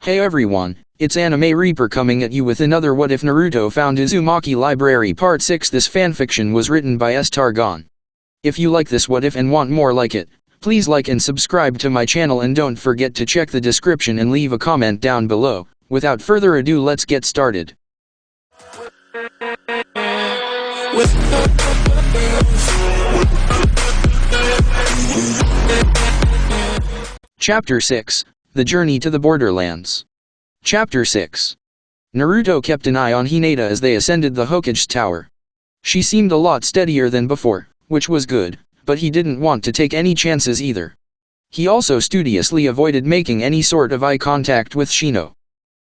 Hey everyone, it's Anime Reaper coming at you with another What If Naruto Found Uzumaki Library Part 6. This fanfiction was written by S. Targon. If you like this what if and want more like it, please like and subscribe to my channel and don't forget to check the description and leave a comment down below. Without further ado, let's get started. Chapter 6, The Journey to the Borderlands. Chapter 6. Naruto kept an eye on Hinata as they ascended the Hokage's tower. She seemed a lot steadier than before, which was good, but he didn't want to take any chances either. He also studiously avoided making any sort of eye contact with Shino.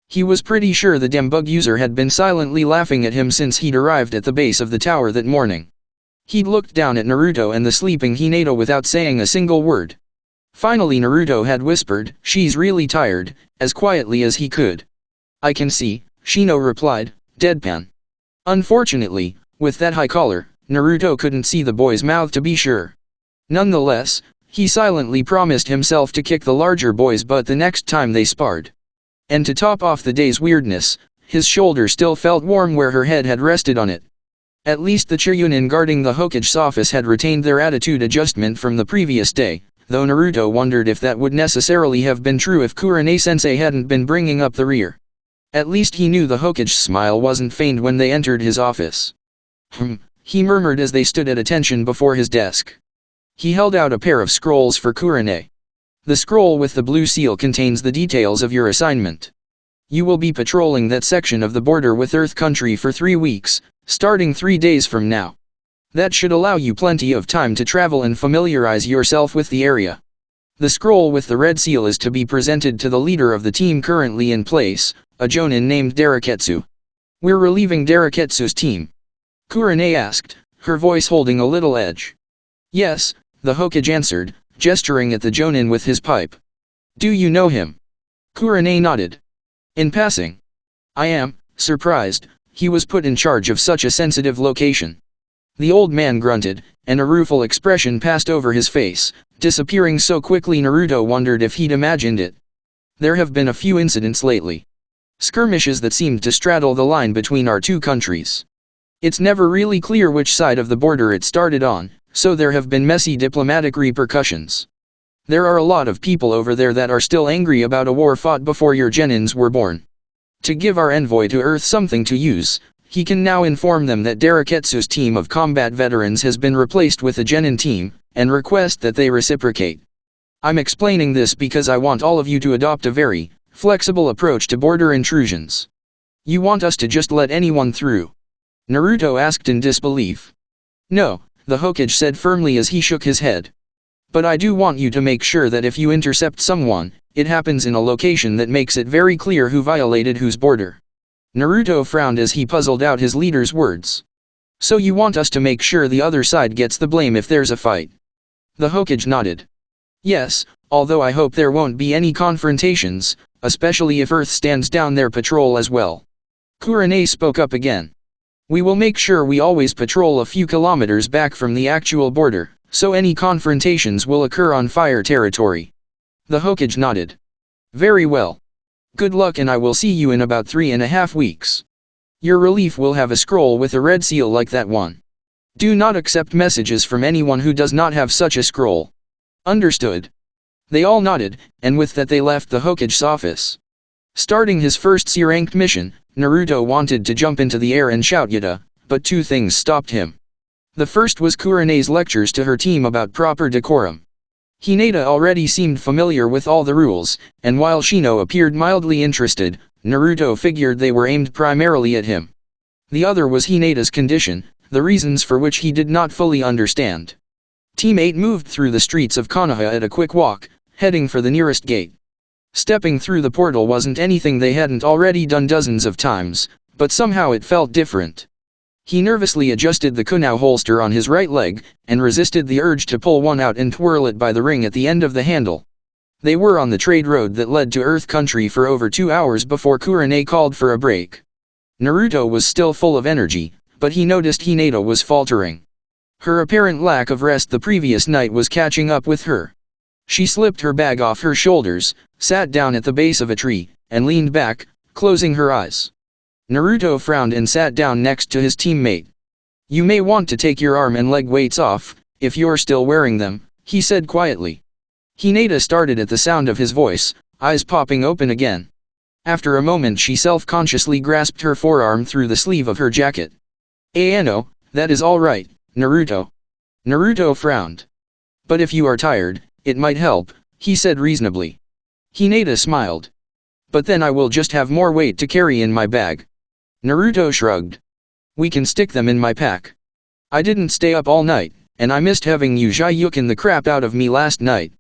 He was pretty sure the dembug user had been silently laughing at him since he'd arrived at the base of the tower that morning. He'd looked down at Naruto and the sleeping Hinata without saying a single word. Finally Naruto had whispered, "She's really tired," as quietly as he could. "I can see," Shino replied, deadpan. Unfortunately, with that high collar, Naruto couldn't see the boy's mouth to be sure. Nonetheless, he silently promised himself to kick the larger boy's butt the next time they sparred. And to top off the day's weirdness, his shoulder still felt warm where her head had rested on it. At least the Chunin guarding the Hokage's office had retained their attitude adjustment from the previous day, though Naruto wondered if that would necessarily have been true if Kurane-sensei hadn't been bringing up the rear. At least he knew the Hokage's smile wasn't feigned when they entered his office. He murmured as they stood at attention before his desk. He held out a pair of scrolls for Kurane. The scroll with the blue seal contains the details of your assignment. You will be patrolling that section of the border with Earth Country for 3 weeks, starting 3 days from now. That should allow you plenty of time to travel and familiarize yourself with the area. The scroll with the red seal is to be presented to the leader of the team currently in place, a jonin named Daraketsu. We're relieving Daraketsu's team? Kurane asked, her voice holding a little edge. Yes, the Hokage answered, gesturing at the jonin with his pipe. Do you know him? Kurane nodded. In passing. I am, surprised, he was put in charge of such a sensitive location. The old man grunted, and a rueful expression passed over his face, disappearing so quickly Naruto wondered if he'd imagined it. There have been a few incidents lately. Skirmishes that seemed to straddle the line between our two countries. It's never really clear which side of the border it started on, so there have been messy diplomatic repercussions. There are a lot of people over there that are still angry about a war fought before your genins were born. To give our envoy to Earth something to use, he can now inform them that Daraketsu's team of combat veterans has been replaced with a genin team, and request that they reciprocate. I'm explaining this because I want all of you to adopt a very flexible approach to border intrusions. You want us to just let anyone through? Naruto asked in disbelief. No, the Hokage said firmly as he shook his head. But I do want you to make sure that if you intercept someone, it happens in a location that makes it very clear who violated whose border. Naruto frowned as he puzzled out his leader's words. So you want us to make sure the other side gets the blame if there's a fight? The Hokage nodded. Yes, although I hope there won't be any confrontations, especially if Earth stands down their patrol as well. Kurane spoke up again. We will make sure we always patrol a few kilometers back from the actual border, so any confrontations will occur on fire territory. The Hokage nodded. Very well. Good luck, and I will see you in about 3.5 weeks. Your relief will have a scroll with a red seal like that one. Do not accept messages from anyone who does not have such a scroll. Understood. They all nodded, and with that they left the Hokage's office. Starting his first C-ranked mission, Naruto wanted to jump into the air and shout Yada, but two things stopped him. The first was Kurane's lectures to her team about proper decorum. Hinata already seemed familiar with all the rules, and while Shino appeared mildly interested, Naruto figured they were aimed primarily at him. The other was Hinata's condition, the reasons for which he did not fully understand. Team 8 moved through the streets of Konoha at a quick walk, heading for the nearest gate. Stepping through the portal wasn't anything they hadn't already done dozens of times, but somehow it felt different. He nervously adjusted the kunai holster on his right leg, and resisted the urge to pull one out and twirl it by the ring at the end of the handle. They were on the trade road that led to Earth Country for over 2 hours before Kurane called for a break. Naruto was still full of energy, but he noticed Hinata was faltering. Her apparent lack of rest the previous night was catching up with her. She slipped her bag off her shoulders, sat down at the base of a tree, and leaned back, closing her eyes. Naruto frowned and sat down next to his teammate. "You may want to take your arm and leg weights off, if you're still wearing them," he said quietly. Hinata started at the sound of his voice, eyes popping open again. After a moment she self-consciously grasped her forearm through the sleeve of her jacket. "No, that is all right, Naruto." Naruto frowned. "But if you are tired, it might help," he said reasonably. Hinata smiled. "But then I will just have more weight to carry in my bag." Naruto shrugged. "We can stick them in my pack. I didn't stay up all night, and I missed having you Jayuken the crap out of me last night."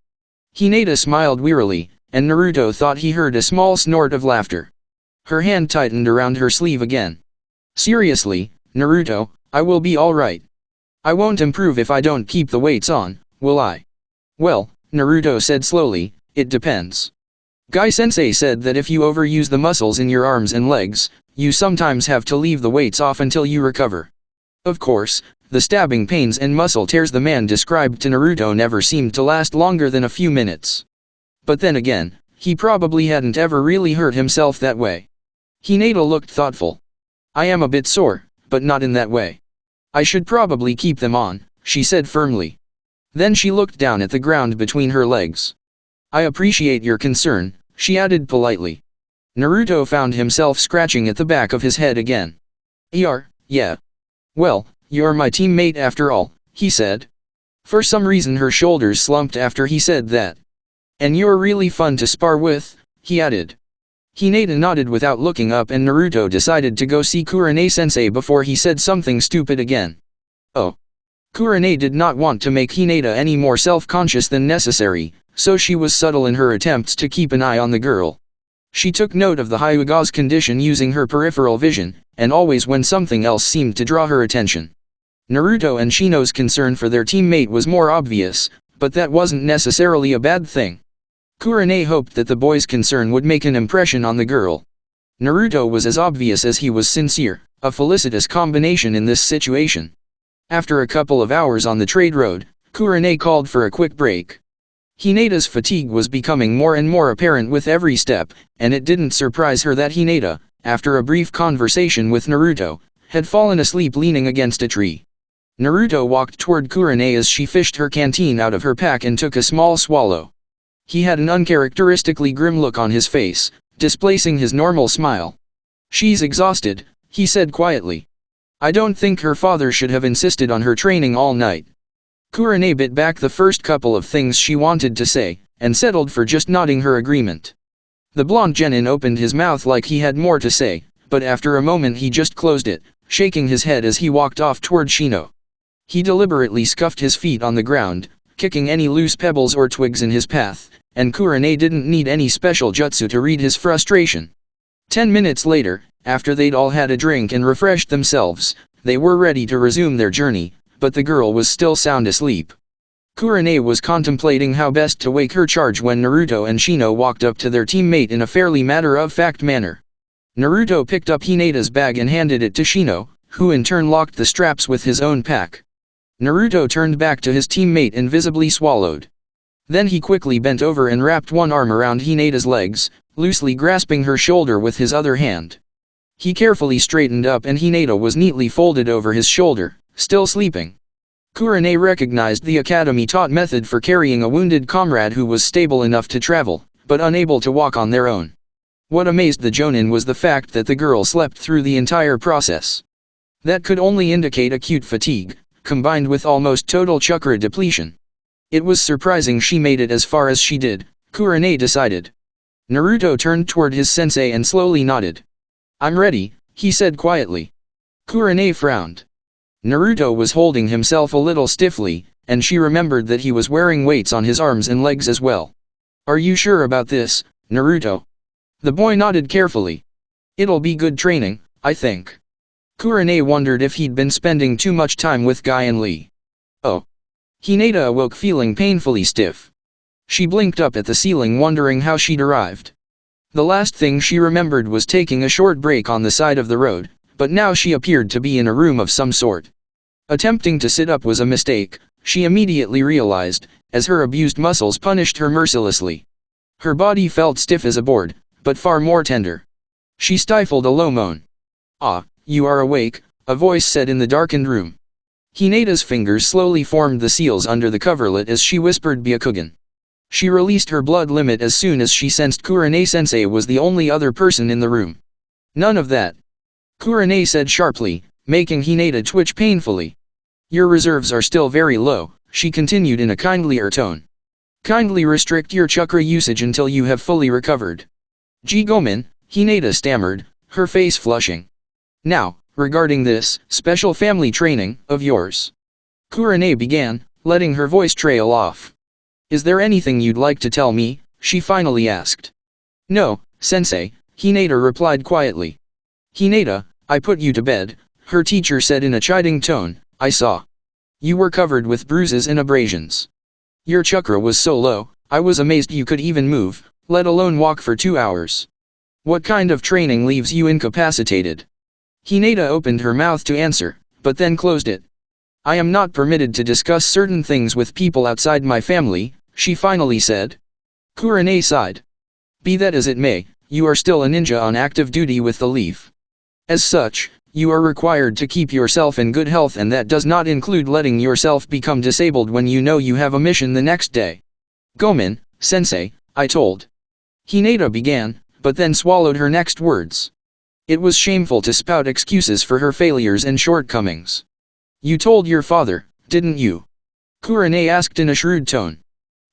Hinata smiled wearily, and Naruto thought he heard a small snort of laughter. Her hand tightened around her sleeve again. "Seriously, Naruto, I will be alright. I won't improve if I don't keep the weights on, will I?" "Well," Naruto said slowly, "it depends. Guy-sensei said that if you overuse the muscles in your arms and legs, you sometimes have to leave the weights off until you recover." Of course, the stabbing pains and muscle tears the man described to Naruto never seemed to last longer than a few minutes. But then again, he probably hadn't ever really hurt himself that way. Hinata looked thoughtful. "I am a bit sore, but not in that way. I should probably keep them on," she said firmly. Then she looked down at the ground between her legs. "I appreciate your concern," she added politely. Naruto found himself scratching at the back of his head again. Yeah. "Well, you're my teammate after all," he said. For some reason her shoulders slumped after he said that. "And you're really fun to spar with," he added. Hinata nodded without looking up, and Naruto decided to go see Kurane-sensei before he said something stupid again. Oh. Kurane did not want to make Hinata any more self-conscious than necessary, so she was subtle in her attempts to keep an eye on the girl. She took note of the Hyuga's condition using her peripheral vision, and always when something else seemed to draw her attention. Naruto and Shino's concern for their teammate was more obvious, but that wasn't necessarily a bad thing. Kurane hoped that the boy's concern would make an impression on the girl. Naruto was as obvious as he was sincere, a felicitous combination in this situation. After a couple of hours on the trade road, Kurane called for a quick break. Hinata's fatigue was becoming more and more apparent with every step, and it didn't surprise her that Hinata, after a brief conversation with Naruto, had fallen asleep leaning against a tree. Naruto walked toward Kurane as she fished her canteen out of her pack and took a small swallow. He had an uncharacteristically grim look on his face, displacing his normal smile. "She's exhausted," he said quietly. "I don't think her father should have insisted on her training all night." Kurane bit back the first couple of things she wanted to say, and settled for just nodding her agreement. The blonde genin opened his mouth like he had more to say, but after a moment he just closed it, shaking his head as he walked off toward Shino. He deliberately scuffed his feet on the ground, kicking any loose pebbles or twigs in his path, and Kurane didn't need any special jutsu to read his frustration. 10 minutes later, after they'd all had a drink and refreshed themselves, they were ready to resume their journey, but the girl was still sound asleep. Kurane was contemplating how best to wake her charge when Naruto and Shino walked up to their teammate in a fairly matter-of-fact manner. Naruto picked up Hinata's bag and handed it to Shino, who in turn locked the straps with his own pack. Naruto turned back to his teammate and visibly swallowed. Then he quickly bent over and wrapped one arm around Hinata's legs, loosely grasping her shoulder with his other hand. He carefully straightened up and Hinata was neatly folded over his shoulder, still sleeping. Kurane recognized the academy-taught method for carrying a wounded comrade who was stable enough to travel, but unable to walk on their own. What amazed the Jonin was the fact that the girl slept through the entire process. That could only indicate acute fatigue, combined with almost total chakra depletion. It was surprising she made it as far as she did, Kurane decided. Naruto turned toward his sensei and slowly nodded. "I'm ready," he said quietly. Kurane frowned. Naruto was holding himself a little stiffly, and she remembered that he was wearing weights on his arms and legs as well. "Are you sure about this, Naruto?" The boy nodded carefully. "It'll be good training, I think." Kurane wondered if he'd been spending too much time with Guy and Lee. Oh. Hinata awoke feeling painfully stiff. She blinked up at the ceiling wondering how she'd arrived. The last thing she remembered was taking a short break on the side of the road, but now she appeared to be in a room of some sort. Attempting to sit up was a mistake, she immediately realized, as her abused muscles punished her mercilessly. Her body felt stiff as a board, but far more tender. She stifled a low moan. "Ah, you are awake," a voice said in the darkened room. Hinata's fingers slowly formed the seals under the coverlet as she whispered Byakugan. She released her blood limit as soon as she sensed Kurane-sensei was the only other person in the room. "None of that," Kurane said sharply, making Hinata twitch painfully. "Your reserves are still very low," she continued in a kindlier tone. "Kindly restrict your chakra usage until you have fully recovered." "Jigomen," Hinata stammered, her face flushing. "Now, regarding this special family training of yours," Kurane began, letting her voice trail off. "Is there anything you'd like to tell me?" she finally asked. "No, sensei," Hinata replied quietly. "Hinata, I put you to bed," her teacher said in a chiding tone. "I saw. You were covered with bruises and abrasions. Your chakra was so low, I was amazed you could even move, let alone walk for 2 hours. What kind of training leaves you incapacitated?" Hinata opened her mouth to answer, but then closed it. "I am not permitted to discuss certain things with people outside my family," she finally said. Kurane sighed. "Be that as it may, you are still a ninja on active duty with the leaf. As such, you are required to keep yourself in good health, and that does not include letting yourself become disabled when you know you have a mission the next day." "Gomen, sensei, I told." Hinata began, but then swallowed her next words. It was shameful to spout excuses for her failures and shortcomings. "You told your father, didn't you?" Kurane asked in a shrewd tone.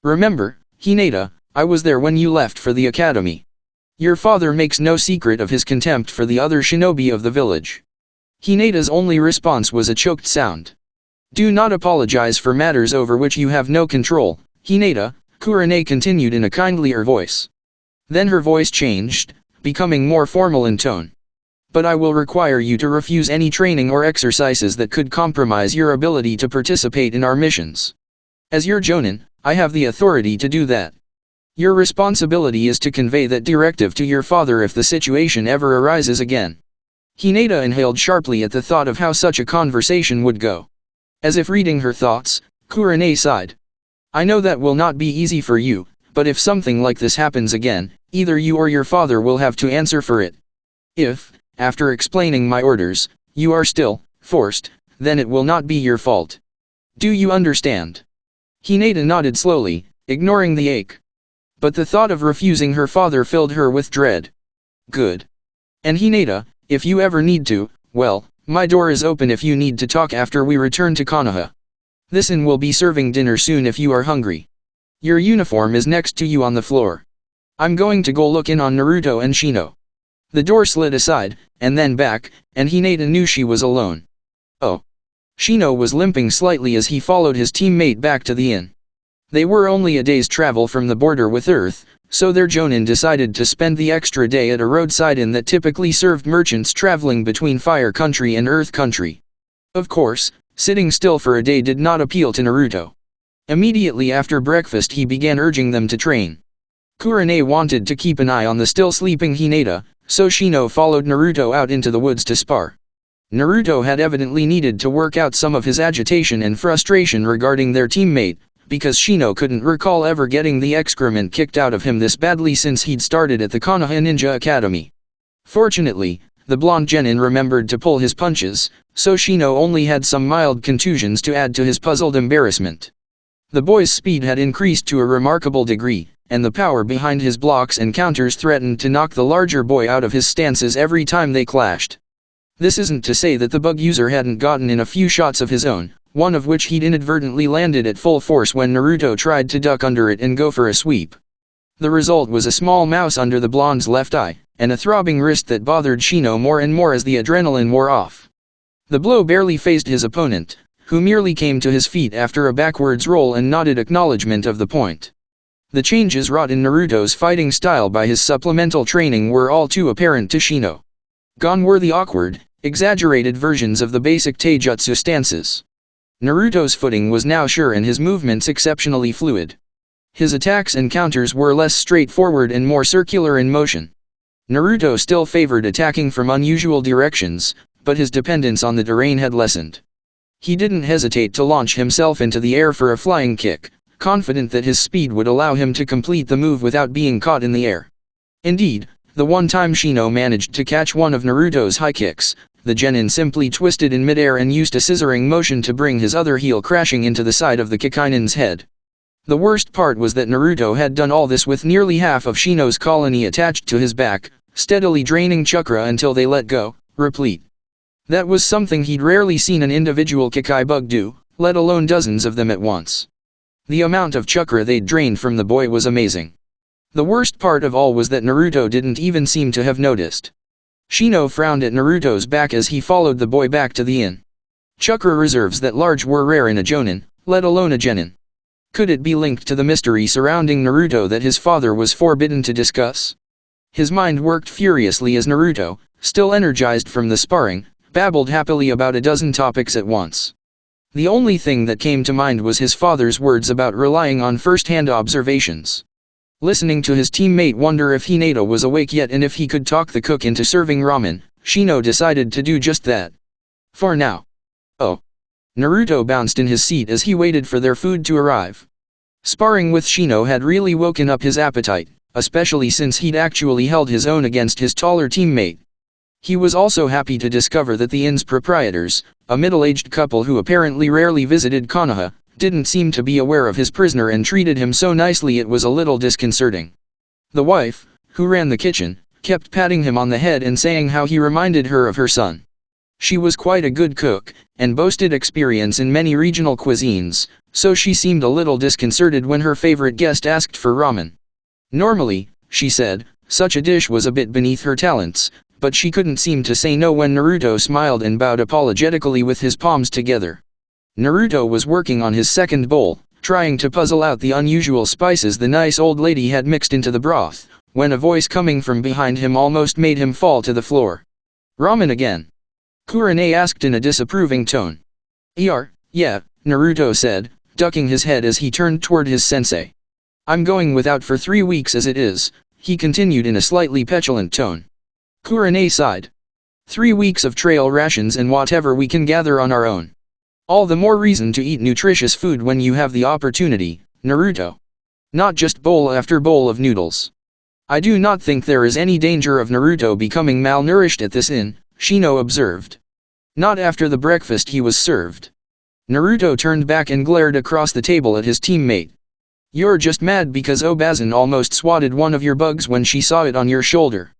"Remember, Hinata, I was there when you left for the academy. Your father makes no secret of his contempt for the other shinobi of the village." Hinata's only response was a choked sound. "Do not apologize for matters over which you have no control, Hinata," Kurane continued in a kindlier voice. Then her voice changed, becoming more formal in tone. "But I will require you to refuse any training or exercises that could compromise your ability to participate in our missions. As your jonin, I have the authority to do that. Your responsibility is to convey that directive to your father if the situation ever arises again." Hinata inhaled sharply at the thought of how such a conversation would go. As if reading her thoughts, Kurane sighed. "I know that will not be easy for you, but if something like this happens again, either you or your father will have to answer for it. If, after explaining my orders, you are still forced, then it will not be your fault. Do you understand?" Hinata nodded slowly, ignoring the ache. But the thought of refusing her father filled her with dread. "Good. And Hinata, if you ever need to, well, my door is open if you need to talk after we return to Konoha. This inn will be serving dinner soon if you are hungry. Your uniform is next to you on the floor. I'm going to go look in on Naruto and Shino." The door slid aside, and then back, and Hinata knew she was alone. Oh. Shino was limping slightly as he followed his teammate back to the inn. They were only a day's travel from the border with Earth, so their jonin decided to spend the extra day at a roadside inn that typically served merchants traveling between Fire Country and Earth Country. Of course, sitting still for a day did not appeal to Naruto. Immediately after breakfast he began urging them to train. Kurane wanted to keep an eye on the still sleeping Hinata, so Shino followed Naruto out into the woods to spar. Naruto had evidently needed to work out some of his agitation and frustration regarding their teammate, because Shino couldn't recall ever getting the excrement kicked out of him this badly since he'd started at the Konoha Ninja Academy. Fortunately, the blonde genin remembered to pull his punches, so Shino only had some mild contusions to add to his puzzled embarrassment. The boy's speed had increased to a remarkable degree, and the power behind his blocks and counters threatened to knock the larger boy out of his stances every time they clashed. This isn't to say that the bug user hadn't gotten in a few shots of his own, one of which he'd inadvertently landed at full force when Naruto tried to duck under it and go for a sweep. The result was a small mouse under the blonde's left eye, and a throbbing wrist that bothered Shino more and more as the adrenaline wore off. The blow barely phased his opponent, who merely came to his feet after a backwards roll and nodded acknowledgement of the point. The changes wrought in Naruto's fighting style by his supplemental training were all too apparent to Shino. Gone were the awkward, exaggerated versions of the basic taijutsu stances. Naruto's footing was now sure and his movements exceptionally fluid. His attacks and counters were less straightforward and more circular in motion. Naruto still favored attacking from unusual directions, but his dependence on the terrain had lessened. He didn't hesitate to launch himself into the air for a flying kick, confident that his speed would allow him to complete the move without being caught in the air. Indeed, The one time Shino managed to catch one of Naruto's high kicks, the genin simply twisted in midair and used a scissoring motion to bring his other heel crashing into the side of the Kikainen's head. The worst part was that Naruto had done all this with nearly half of Shino's colony attached to his back, steadily draining chakra until they let go, replete. That was something he'd rarely seen an individual Kikai bug do, let alone dozens of them at once. The amount of chakra they'd drained from the boy was amazing. The worst part of all was that Naruto didn't even seem to have noticed. Shino frowned at Naruto's back as he followed the boy back to the inn. Chakra reserves that large were rare in a jonin, let alone a genin. Could it be linked to the mystery surrounding Naruto that his father was forbidden to discuss? His mind worked furiously as Naruto, still energized from the sparring, babbled happily about a dozen topics at once. The only thing that came to mind was his father's words about relying on first-hand observations. Listening to his teammate wonder if Hinata was awake yet and if he could talk the cook into serving ramen, Shino decided to do just that. For now. Oh. Naruto bounced in his seat as he waited for their food to arrive. Sparring with Shino had really woken up his appetite, especially since he'd actually held his own against his taller teammate. He was also happy to discover that the inn's proprietors, a middle-aged couple who apparently rarely visited Konoha, didn't seem to be aware of his prisoner and treated him so nicely it was a little disconcerting. The wife, who ran the kitchen, kept patting him on the head and saying how he reminded her of her son. She was quite a good cook, and boasted experience in many regional cuisines, so she seemed a little disconcerted when her favorite guest asked for ramen. Normally, she said, such a dish was a bit beneath her talents, but she couldn't seem to say no when Naruto smiled and bowed apologetically with his palms together. Naruto was working on his second bowl, trying to puzzle out the unusual spices the nice old lady had mixed into the broth, when a voice coming from behind him almost made him fall to the floor. "Ramen again?" Kurane asked in a disapproving tone. Yeah, Naruto said, ducking his head as he turned toward his sensei. "I'm going without for 3 weeks as it is," he continued in a slightly petulant tone. Kurane sighed. 3 weeks of trail rations and whatever we can gather on our own. All the more reason to eat nutritious food when you have the opportunity, Naruto. Not just bowl after bowl of noodles. I do not think there is any danger of Naruto becoming malnourished at this inn, Shino observed. Not after the breakfast he was served. Naruto turned back and glared across the table at his teammate. "You're just mad because Obazan almost swatted one of your bugs when she saw it on your shoulder.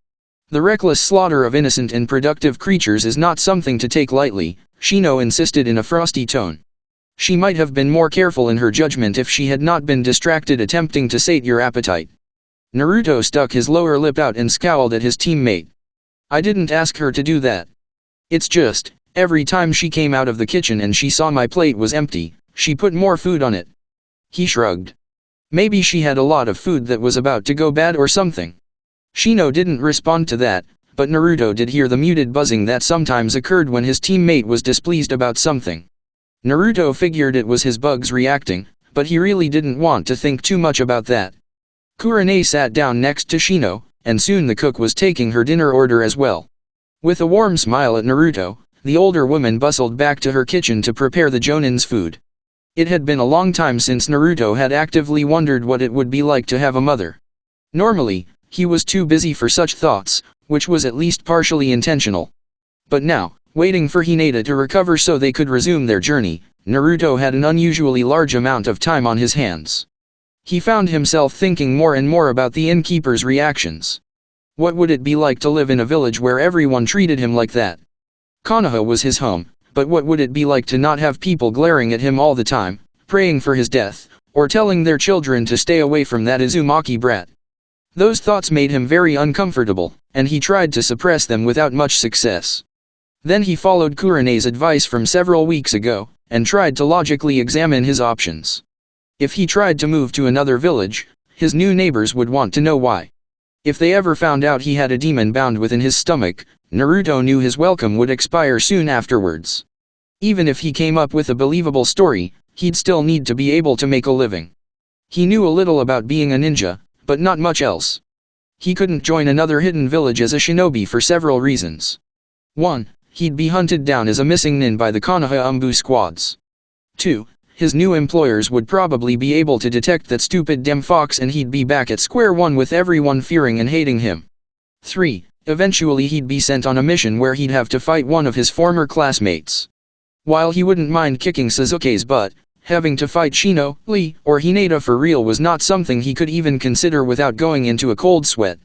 The reckless slaughter of innocent and productive creatures is not something to take lightly," Shino insisted in a frosty tone. "She might have been more careful in her judgment if she had not been distracted attempting to sate your appetite." Naruto stuck his lower lip out and scowled at his teammate. "I didn't ask her to do that. It's just, every time she came out of the kitchen and she saw my plate was empty, she put more food on it." He shrugged. Maybe she had a lot of food that was about to go bad or something. Shino didn't respond to that, but Naruto did hear the muted buzzing that sometimes occurred when his teammate was displeased about something. Naruto figured it was his bugs reacting, but he really didn't want to think too much about that. Kurane sat down next to Shino, and soon the cook was taking her dinner order as well. With a warm smile at Naruto, the older woman bustled back to her kitchen to prepare the Jonin's food. It had been a long time since Naruto had actively wondered what it would be like to have a mother. Normally, he was too busy for such thoughts, which was at least partially intentional. But now, waiting for Hinata to recover so they could resume their journey, Naruto had an unusually large amount of time on his hands. He found himself thinking more and more about the innkeeper's reactions. What would it be like to live in a village where everyone treated him like that? Konoha was his home, but what would it be like to not have people glaring at him all the time, praying for his death, or telling their children to stay away from that Uzumaki brat? Those thoughts made him very uncomfortable, and he tried to suppress them without much success. Then he followed Kurane's advice from several weeks ago, and tried to logically examine his options. If he tried to move to another village, his new neighbors would want to know why. If they ever found out he had a demon bound within his stomach, Naruto knew his welcome would expire soon afterwards. Even if he came up with a believable story, he'd still need to be able to make a living. He knew a little about being a ninja, but not much else. He couldn't join another hidden village as a shinobi for several reasons. 1. He'd be hunted down as a missing nin by the Konoha Umbu squads. 2. His new employers would probably be able to detect that stupid dem fox and he'd be back at square one with everyone fearing and hating him. 3. Eventually he'd be sent on a mission where he'd have to fight one of his former classmates. While he wouldn't mind kicking Sasuke's butt, having to fight Shino, Lee, or Hinata for real was not something he could even consider without going into a cold sweat.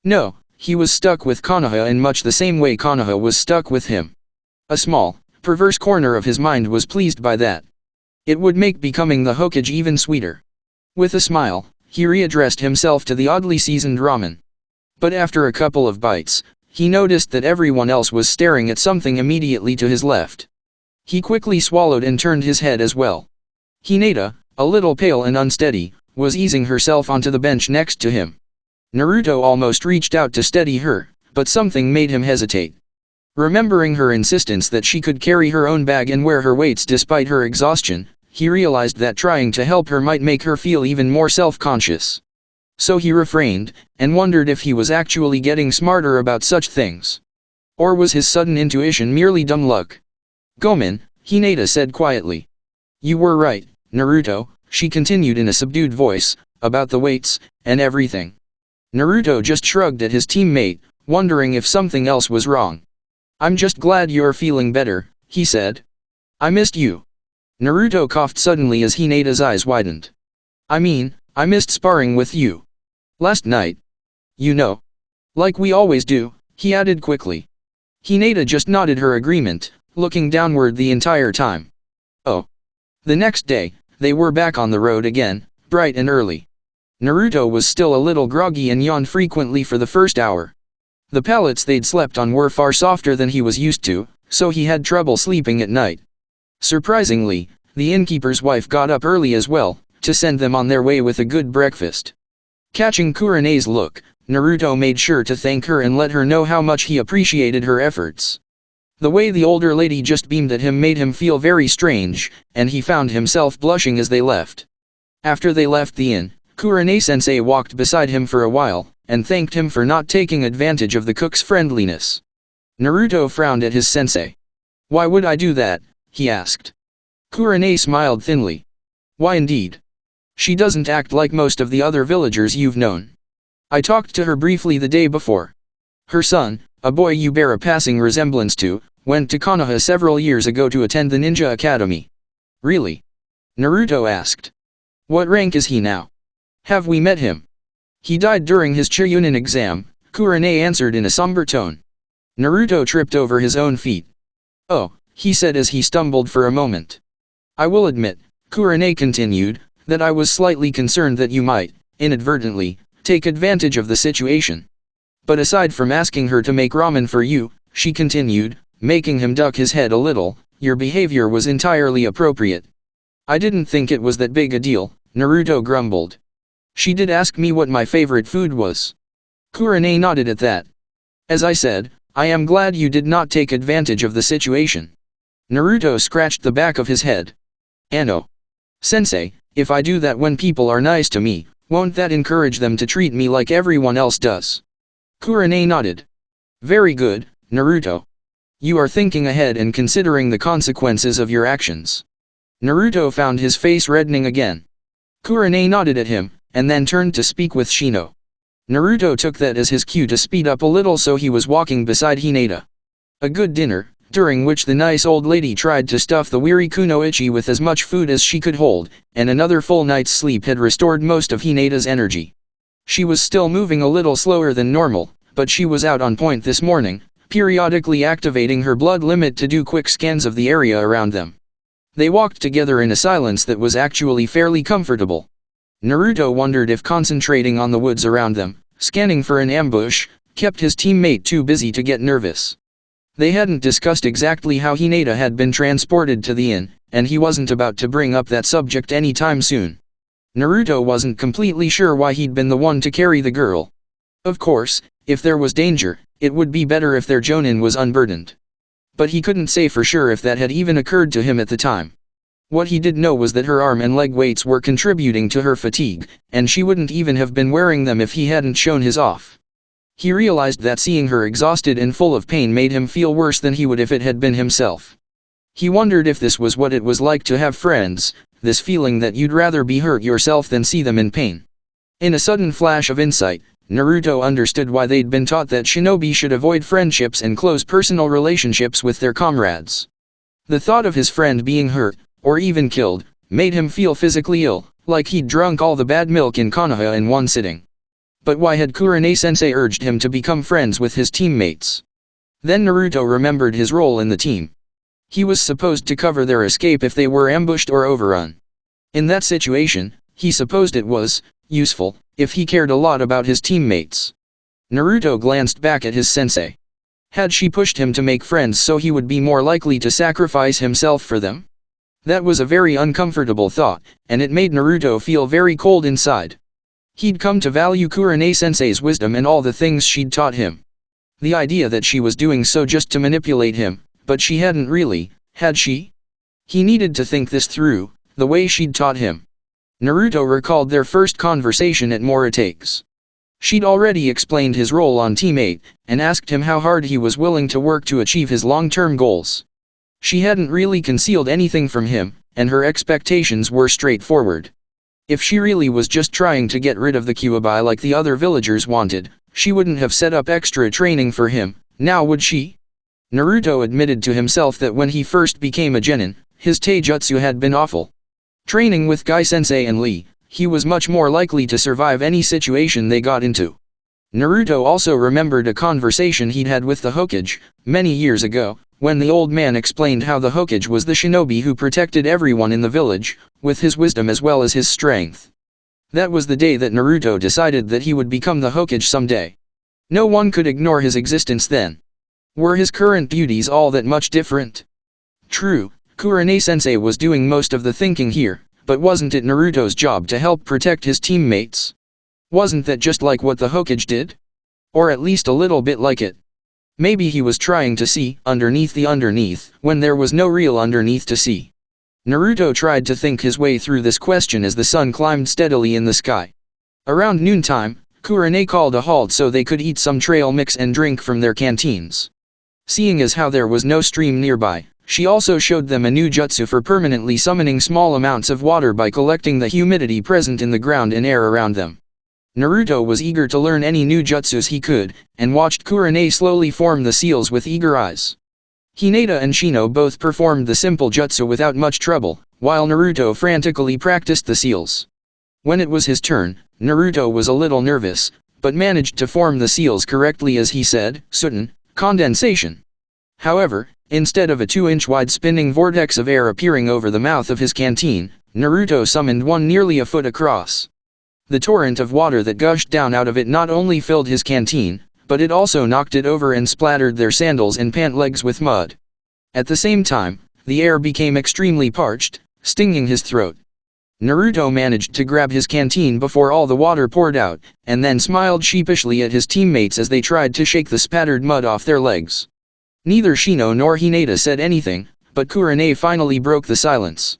No, he was stuck with Konoha in much the same way Konoha was stuck with him. A small, perverse corner of his mind was pleased by that. It would make becoming the Hokage even sweeter. With a smile, he readdressed himself to the oddly seasoned ramen. But after a couple of bites, he noticed that everyone else was staring at something immediately to his left. He quickly swallowed and turned his head as well. Hinata, a little pale and unsteady, was easing herself onto the bench next to him. Naruto almost reached out to steady her, but something made him hesitate. Remembering her insistence that she could carry her own bag and wear her weights despite her exhaustion, he realized that trying to help her might make her feel even more self-conscious. So he refrained, and wondered if he was actually getting smarter about such things. Or was his sudden intuition merely dumb luck? "Gomen," Hinata said quietly. "You were right, Naruto," she continued in a subdued voice, "about the weights, and everything." Naruto just shrugged at his teammate, wondering if something else was wrong. "I'm just glad you're feeling better," he said. "I missed you." Naruto coughed suddenly as Hinata's eyes widened. I missed sparring with you. Last night. You know. Like we always do," he added quickly. Hinata just nodded her agreement, looking downward the entire time. Oh. The next day, they were back on the road again, bright and early. Naruto was still a little groggy and yawned frequently for the first hour. The pallets they'd slept on were far softer than he was used to, so he had trouble sleeping at night. Surprisingly, the innkeeper's wife got up early as well, to send them on their way with a good breakfast. Catching Kurane's look, Naruto made sure to thank her and let her know how much he appreciated her efforts. The way the older lady just beamed at him made him feel very strange, and he found himself blushing as they left. After they left the inn, Kurane-sensei walked beside him for a while, and thanked him for not taking advantage of the cook's friendliness. Naruto frowned at his sensei. "Why would I do that?" he asked. Kurane smiled thinly. "Why indeed? She doesn't act like most of the other villagers you've known. I talked to her briefly the day before. Her son, a boy you bear a passing resemblance to, went to Konoha several years ago to attend the ninja academy." "Really?" Naruto asked. "What rank is he now? Have we met him?" "He died during his Chunin exam," Kurane answered in a somber tone. Naruto tripped over his own feet. "Oh," he said as he stumbled for a moment. "I will admit," Kurane continued, "that I was slightly concerned that you might, inadvertently, take advantage of the situation. But aside from asking her to make ramen for you," she continued, making him duck his head a little, "your behavior was entirely appropriate." "I didn't think it was that big a deal," Naruto grumbled. "She did ask me what my favorite food was." Kurane nodded at that. "As I said, I am glad you did not take advantage of the situation." Naruto scratched the back of his head. "Ano. Sensei, if I do that when people are nice to me, won't that encourage them to treat me like everyone else does?" Kurane nodded. "Very good, Naruto. You are thinking ahead and considering the consequences of your actions." Naruto found his face reddening again. Kurane nodded at him, and then turned to speak with Shino. Naruto took that as his cue to speed up a little, so he was walking beside Hinata. A good dinner, during which the nice old lady tried to stuff the weary Kunoichi with as much food as she could hold, and another full night's sleep had restored most of Hinata's energy. She was still moving a little slower than normal, but she was out on point this morning, periodically activating her blood limit to do quick scans of the area around them. They walked together in a silence that was actually fairly comfortable. Naruto wondered if concentrating on the woods around them, scanning for an ambush, kept his teammate too busy to get nervous. They hadn't discussed exactly how Hinata had been transported to the inn, and he wasn't about to bring up that subject anytime soon. Naruto wasn't completely sure why he'd been the one to carry the girl. Of course, if there was danger, it would be better if their jonin was unburdened. But he couldn't say for sure if that had even occurred to him at the time. What he did know was that her arm and leg weights were contributing to her fatigue, and she wouldn't even have been wearing them if he hadn't shown his off. He realized that seeing her exhausted and full of pain made him feel worse than he would if it had been himself. He wondered if this was what it was like to have friends, this feeling that you'd rather be hurt yourself than see them in pain. In a sudden flash of insight, Naruto understood why they'd been taught that shinobi should avoid friendships and close personal relationships with their comrades. The thought of his friend being hurt, or even killed, made him feel physically ill, like he'd drunk all the bad milk in Konoha in one sitting. But why had Kurane-sensei urged him to become friends with his teammates? Then Naruto remembered his role in the team. He was supposed to cover their escape if they were ambushed or overrun. In that situation, he supposed it was useful if he cared a lot about his teammates. Naruto glanced back at his sensei. Had she pushed him to make friends so he would be more likely to sacrifice himself for them? That was a very uncomfortable thought, and it made Naruto feel very cold inside. He'd come to value Kurane-sensei's wisdom and all the things she'd taught him. The idea that she was doing so just to manipulate him, but she hadn't really, had she? He needed to think this through, the way she'd taught him. Naruto recalled their first conversation at Moritake's. She'd already explained his role on Team 8, and asked him how hard he was willing to work to achieve his long-term goals. She hadn't really concealed anything from him, and her expectations were straightforward. If she really was just trying to get rid of the Kyuubi like the other villagers wanted, she wouldn't have set up extra training for him, now would she? Naruto admitted to himself that when he first became a genin, his taijutsu had been awful. Training with Gai-sensei and Lee, he was much more likely to survive any situation they got into. Naruto also remembered a conversation he'd had with the Hokage, many years ago, when the old man explained how the Hokage was the shinobi who protected everyone in the village, with his wisdom as well as his strength. That was the day that Naruto decided that he would become the Hokage someday. No one could ignore his existence then. Were his current duties all that much different? True, Kurane-sensei was doing most of the thinking here, but wasn't it Naruto's job to help protect his teammates? Wasn't that just like what the Hokage did? Or at least a little bit like it. Maybe he was trying to see underneath the underneath, when there was no real underneath to see. Naruto tried to think his way through this question as the sun climbed steadily in the sky. Around noontime, Kurane called a halt so they could eat some trail mix and drink from their canteens. Seeing as how there was no stream nearby, she also showed them a new jutsu for permanently summoning small amounts of water by collecting the humidity present in the ground and air around them. Naruto was eager to learn any new jutsus he could, and watched Kurane slowly form the seals with eager eyes. Hinata and Shino both performed the simple jutsu without much trouble, while Naruto frantically practiced the seals. When it was his turn, Naruto was a little nervous, but managed to form the seals correctly as he said, "Suten, condensation." However, instead of a 2-inch wide spinning vortex of air appearing over the mouth of his canteen, Naruto summoned one nearly a foot across. The torrent of water that gushed down out of it not only filled his canteen, but it also knocked it over and splattered their sandals and pant legs with mud. At the same time, the air became extremely parched, stinging his throat. Naruto managed to grab his canteen before all the water poured out, and then smiled sheepishly at his teammates as they tried to shake the spattered mud off their legs. Neither Shino nor Hinata said anything, but Kurane finally broke the silence.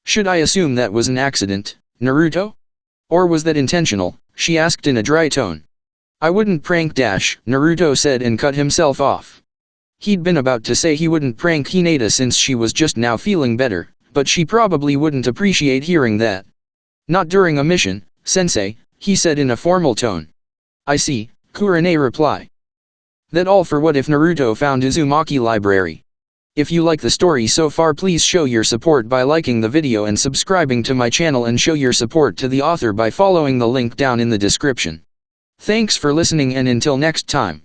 "Should I assume that was an accident, Naruto? Or was that intentional?" she asked in a dry tone. "I wouldn't prank Naruto said and cut himself off. He'd been about to say he wouldn't prank Hinata since she was just now feeling better, but she probably wouldn't appreciate hearing that. "Not during a mission, sensei," he said in a formal tone. "I see," Kurane replied. That all for What If Naruto Found Uzumaki Library. If you like the story so far, please show your support by liking the video and subscribing to my channel, and show your support to the author by following the link down in the description. Thanks for listening, and until next time.